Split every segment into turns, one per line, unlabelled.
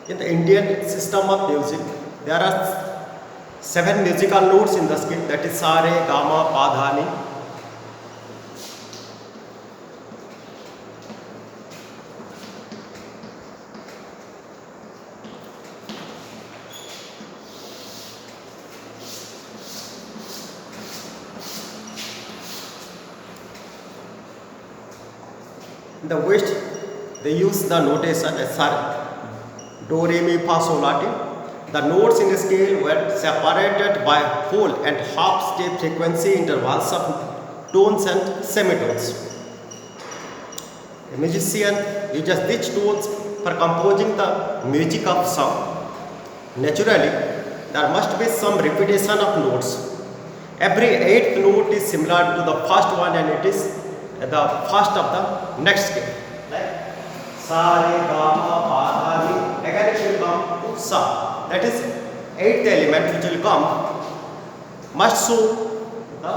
In the Indian system of music, there are seven musical notes in the scale, that is sa, re, ga, ma, pa, dha, ni. In the West, they use the notation as sa, do, re, mi, fa, sol, la, ti. The notes in the scale were separated by whole and half step frequency intervals of tones and semitones. A musician uses these tones for composing the music of song. Naturally, there must be some repetition of notes. Every eighth note is similar to the first one and it is the first of the next scale. Like sa, re, ga, ma, pa, dha, ni. Again it will come to sa. That is eighth element which will come must show the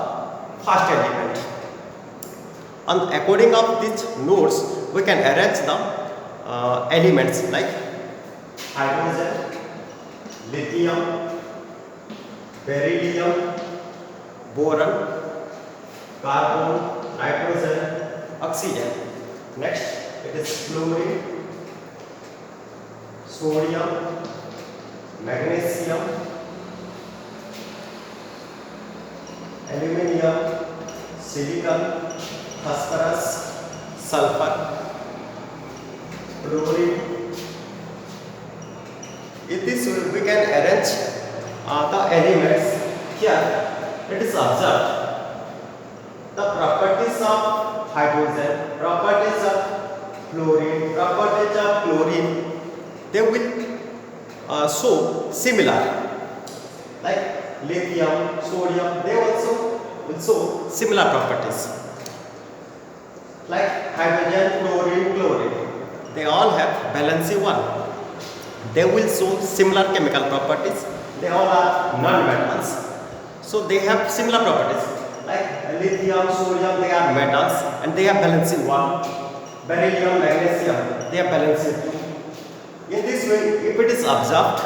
first element. And according of these notes, we can arrange the elements like hydrogen, lithium, beryllium, boron, carbon, nitrogen, oxygen. Next, it is fluorine, sodium, magnesium, aluminium, silicon, phosphorus, sulfur, chlorine. In this way, we can arrange the elements. Here, it is observed the properties of hydrogen, properties of fluorine, properties of chlorine. They will show similar, like lithium, sodium, they also will show similar properties, like hydrogen, fluorine, chlorine, they all have valency 1. They will show similar chemical properties, they all are non-metals, so they have similar properties, like lithium, sodium, they are metals and they have valency 1. Beryllium, magnesium, they have valency 2. In this way, if it is observed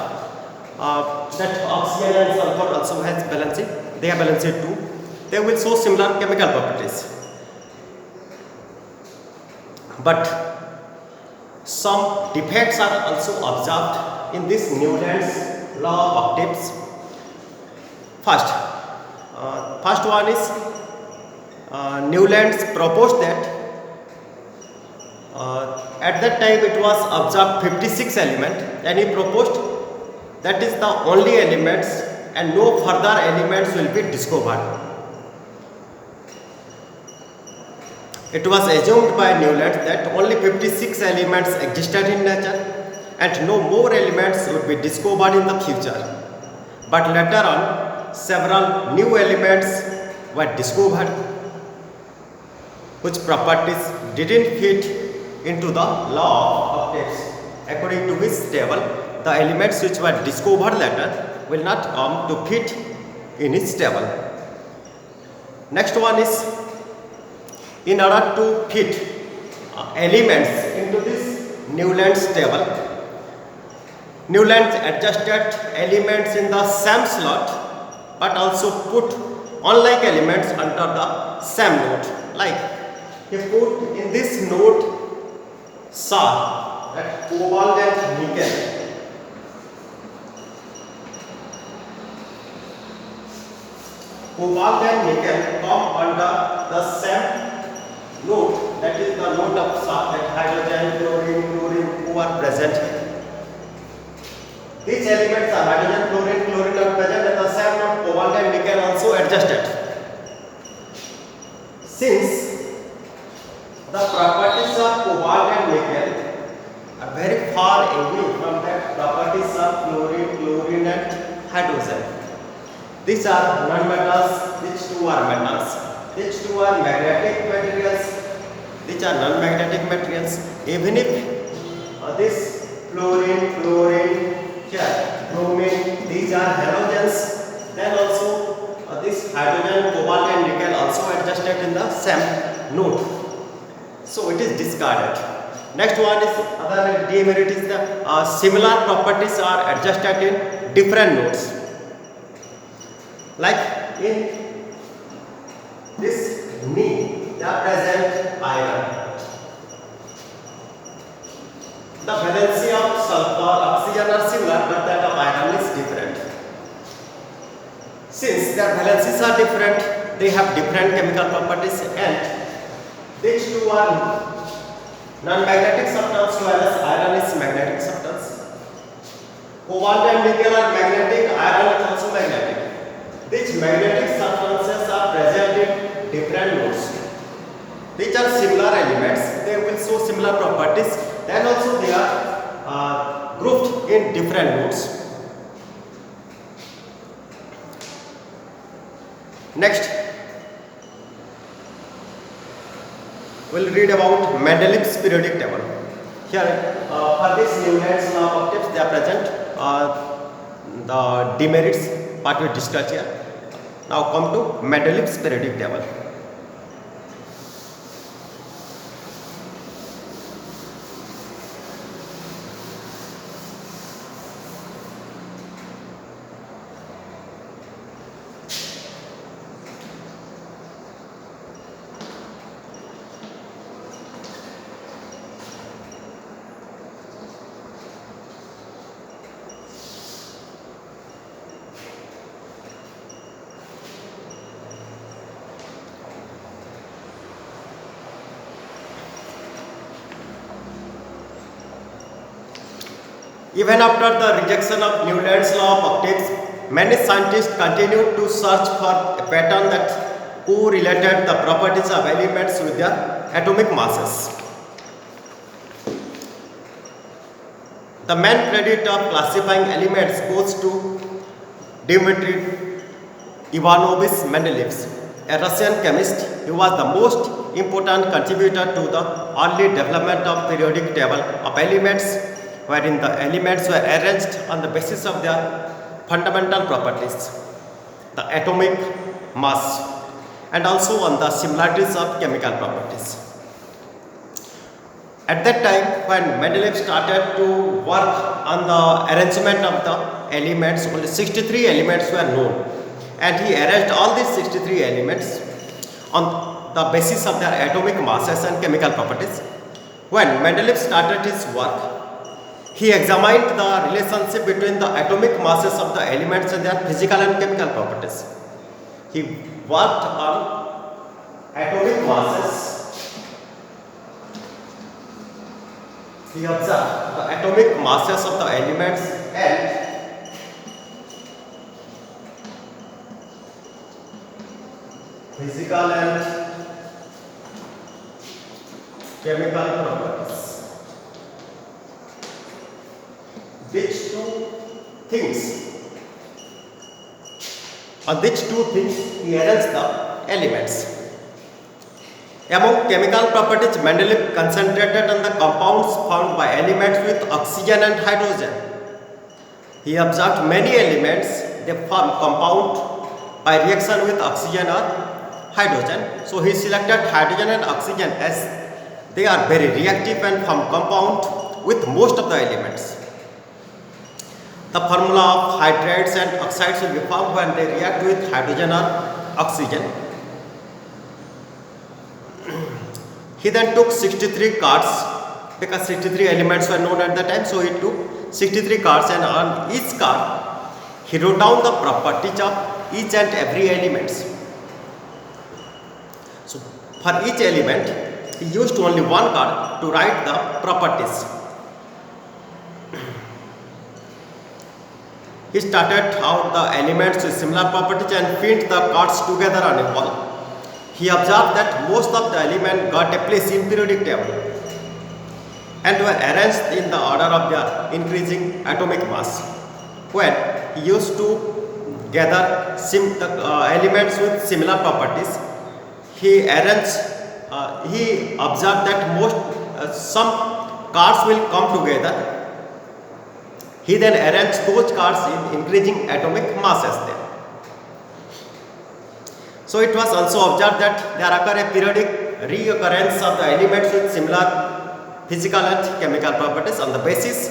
that oxygen and sulfur also has valency, they have valency 2, they will show similar chemical properties. But some defects are also observed in this Newland's law of octaves. First one is Newland's proposed that at that time it was observed 56 elements and he proposed that is the only elements and no further elements will be discovered. It was assumed by Newland that only 56 elements existed in nature and no more elements would be discovered in the future. But later on, several new elements were discovered whose properties didn't fit into the law of octaves. According to his table, the elements which were discovered later will not come to fit in his table. Next one is, in order to fit elements into this Newland's table, Newland adjusted elements in the same slot but also put unlike elements under the same node. Like he put in this node Sa, that cobalt and nickel. Cobalt and nickel come under the same node, that is the node of Sa, that hydrogen, chlorine who are present here. These elements are hydrogen, chlorine are present at the same node, cobalt and nickel also adjusted. Since the properties of cobalt and nickel are very far away from the properties of chlorine and hydrogen. These are non-metals, these two are metals. These two are magnetic materials, these are non-magnetic materials. Even if this fluorine, bromine, these are halogens, then also this hydrogen, cobalt and nickel also adjusted in the same node. So it is discarded. Next one is other demerit is the similar properties are adjusted in different nodes. Like in this knee, they are present iron. The valency of sulfur, oxygen are similar, but that of iron is different. Since their valencies are different, they have different chemical properties, and these two are non-magnetic substance, whereas iron is magnetic substance. Cobalt and nickel are magnetic, iron is also magnetic. These magnetic substances are present in different nodes. These are similar elements, they will show similar properties, and also they are grouped in different nodes. Next, we'll read about Mendeleev's periodic table. Here, for this Newton's law of octaves, they are present. The demerits part we discussed here. Now come to Mendeleev's periodic table. Even after the rejection of Newton's law of octaves, many scientists continued to search for a pattern that correlated the properties of elements with their atomic masses. The main credit of classifying elements goes to Dmitry Ivanovich Mendeleev, a Russian chemist. He was the most important contributor to the early development of periodic table of elements, wherein the elements were arranged on the basis of their fundamental properties, the atomic mass, and also on the similarities of chemical properties. At that time, when Mendeleev started to work on the arrangement of the elements, only 63 elements were known, and he arranged all these 63 elements on the basis of their atomic masses and chemical properties. When Mendeleev started his work, he examined the relationship between the atomic masses of the elements and their physical and chemical properties. He worked on atomic masses. He observed the atomic masses of the elements and physical and chemical properties. Which two things he arranged the elements. Among chemical properties, Mendeleev concentrated on the compounds found by elements with oxygen and hydrogen. He observed many elements, they form compound by reaction with oxygen or hydrogen. So he selected hydrogen and oxygen as they are very reactive and form compound with most of the elements. The formula of hydrates and oxides will be formed when they react with hydrogen or oxygen. He then took 63 cards, because 63 elements were known at the time, so he took 63 cards, and on each card he wrote down the properties of each and every element. So for each element he used only one card to write the properties. He started out the elements with similar properties and pinned the cards together on a wall. He observed that most of the elements got a place in periodic table and were arranged in the order of their increasing atomic mass. When he used to gather elements with similar properties, he observed that some cards will come together. He then arranged those cards in increasing atomic masses there. So it was also observed that there occur a periodic reoccurrence of the elements with similar physical and chemical properties. On the basis,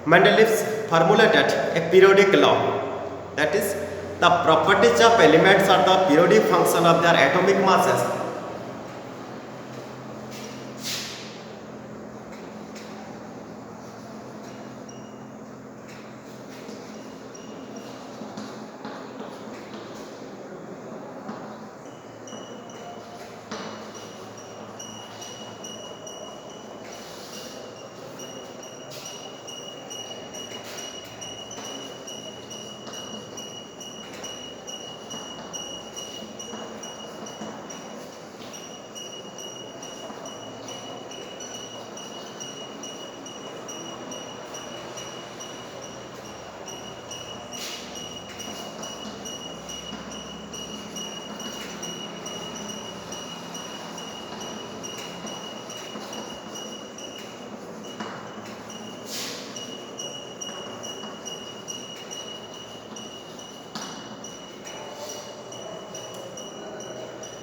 Mendeleev formulated a periodic law, that is, the properties of elements are the periodic function of their atomic masses.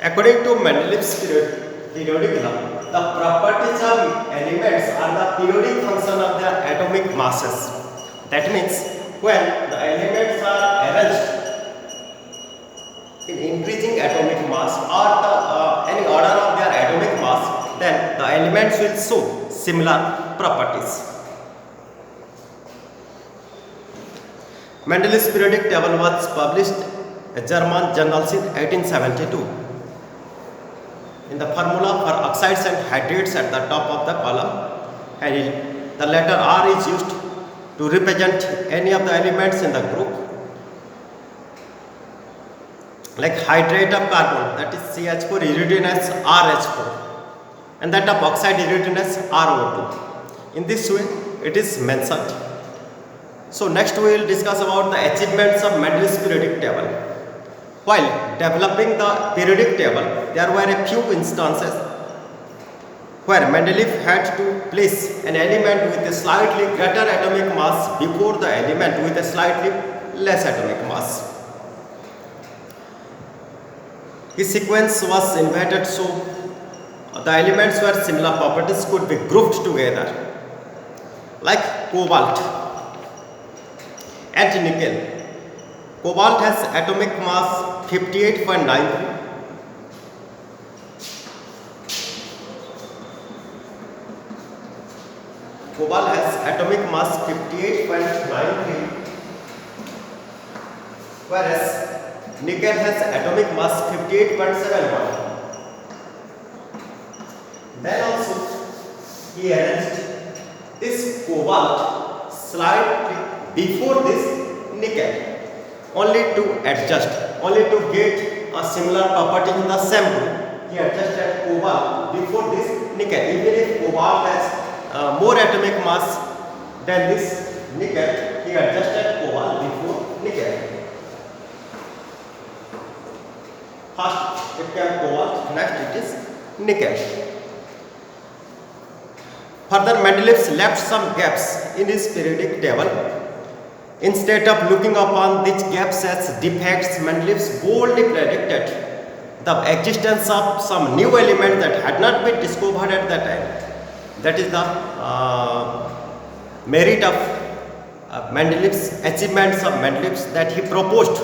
According to Mendeleev's periodic law, the properties of elements are the periodic function of their atomic masses. That means when the elements are arranged in increasing atomic mass or any order of their atomic mass, then the elements will show similar properties. Mendeleev's periodic table was published in German journals in 1872. In the formula for oxides and hydrates at the top of the column, and the letter R is used to represent any of the elements in the group, like hydrate of carbon, that is CH4 is written as RH4, and that of oxide is written as RO2. In this way it is mentioned. So next we will discuss about the achievements of Mendeleev's periodic table. While developing the periodic table, there were a few instances where Mendeleev had to place an element with a slightly greater atomic mass before the element with a slightly less atomic mass. His sequence was invented so the elements where similar properties could be grouped together, like cobalt and nickel. Cobalt has atomic mass 58.93. Cobalt has atomic mass 58.93, whereas nickel has atomic mass 58.71. Then also he arranged this cobalt slightly before this nickel, only to adjust, only to get a similar property in the same group. He adjusted cobalt before this nickel. Even if cobalt has more atomic mass than this nickel, he adjusted cobalt before nickel. First it came cobalt, next it is nickel. Further, Mendeleev left some gaps in his periodic table. Instead of looking upon these gaps as defects, Mendeleev boldly predicted the existence of some new element that had not been discovered at that time. That is the merit of Mendeleev's achievements of Mendeleev, that he proposed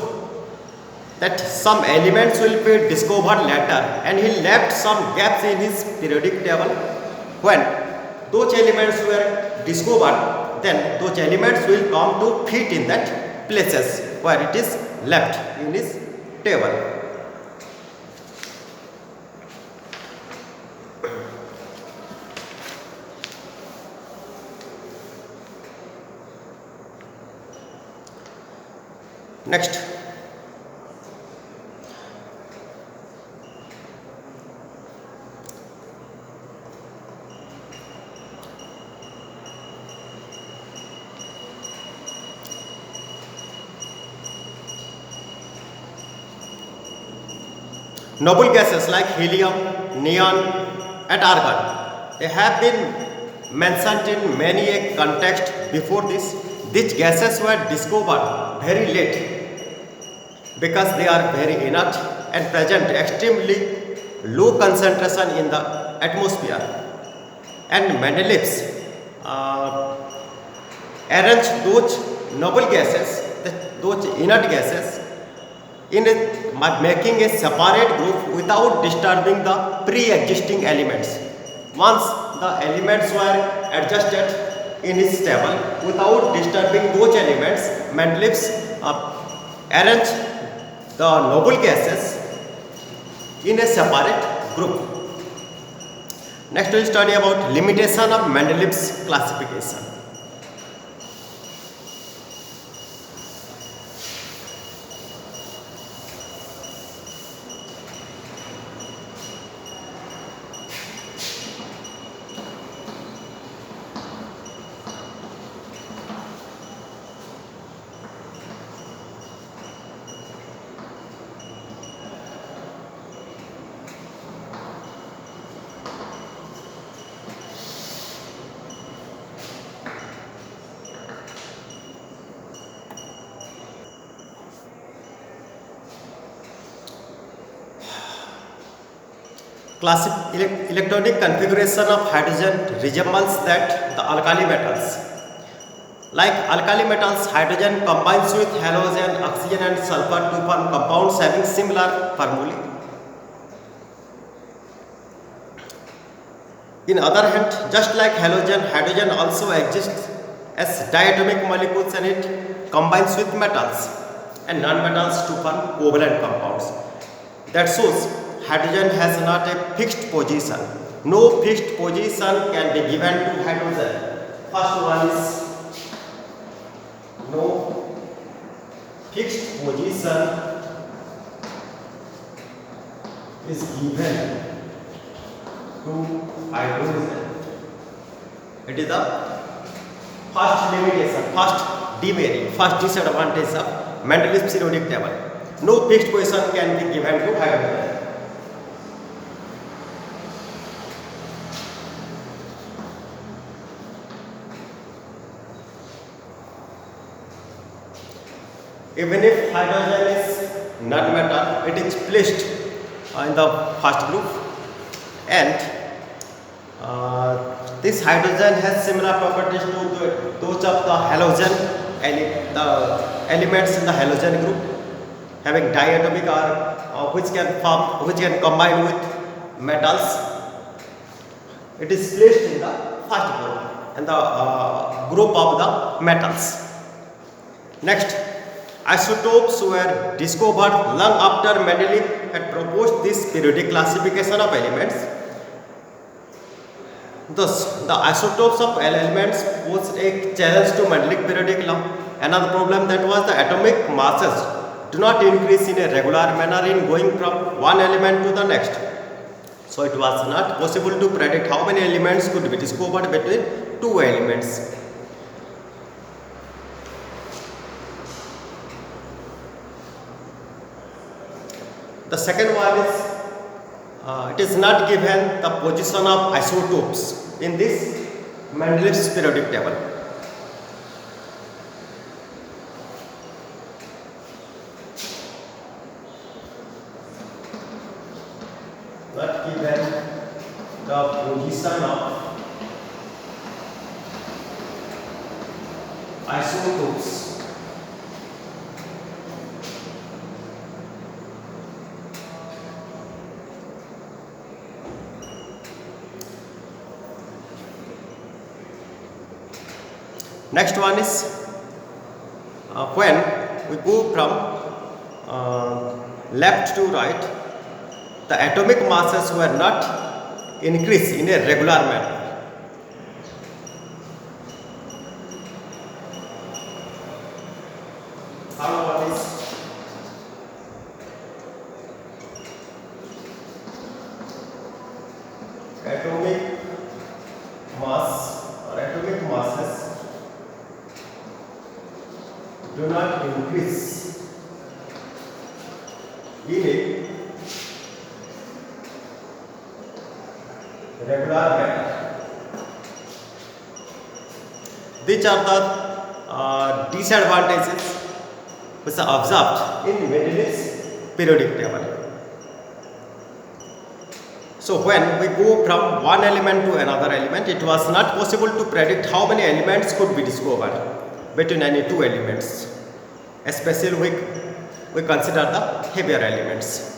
that some elements will be discovered later, and he left some gaps in his periodic table. When those elements were discovered, then those elements will come to fit in that places where it is left in his table. Next, noble gases like helium, neon and argon, they have been mentioned in many a context before this. These gases were discovered very late because they are very inert and present extremely low concentration in the atmosphere. And Mendeleev's uh, arranged those noble gases, those inert gases, in making a separate group without disturbing the pre-existing elements. Once the elements were adjusted in his table without disturbing those elements, Mendeleev's arranged the noble gases in a separate group. Next we will study about limitation of Mendeleev's classification. Electronic configuration of hydrogen resembles that the alkali metals. Like alkali metals, hydrogen combines with halogen, oxygen and sulfur to form compounds having similar formulae. In other hand, just like halogen, hydrogen also exists as diatomic molecules and it combines with metals and non-metals to form covalent compounds. That shows hydrogen has not a fixed position. No fixed position can be given to hydrogen. First one is no fixed position is given to hydrogen. It is the first limitation, first demerit, first disadvantage of Mendeleev's periodic table. No fixed position can be given to hydrogen. Even if hydrogen is non-metal, it is placed in the first group, and this hydrogen has similar properties to those of the halogen, the elements in the halogen group, having diatomic or which can combine with metals. It is placed in the first group, and the group of the metals. Next, isotopes were discovered long after Mendeleev had proposed this periodic classification of elements. Thus, the isotopes of elements posed a challenge to Mendeleev periodic law. Another problem that was the atomic masses do not increase in a regular manner in going from one element to the next. So, it was not possible to predict how many elements could be discovered between two elements. The second one is, it is not given the position of isotopes in this Mendeleev's periodic table. Not given the position of isotopes. Next one is when we go from left to right, the atomic masses were not increased in a regular manner. Third one is atomic mass or atomic masses do not increase in a regular manner. These are the disadvantages which are observed in Mendeleev's periodic table. So when we go from one element to another element, it was not possible to predict how many elements could be discovered between any two elements. Especially we consider the heavier elements.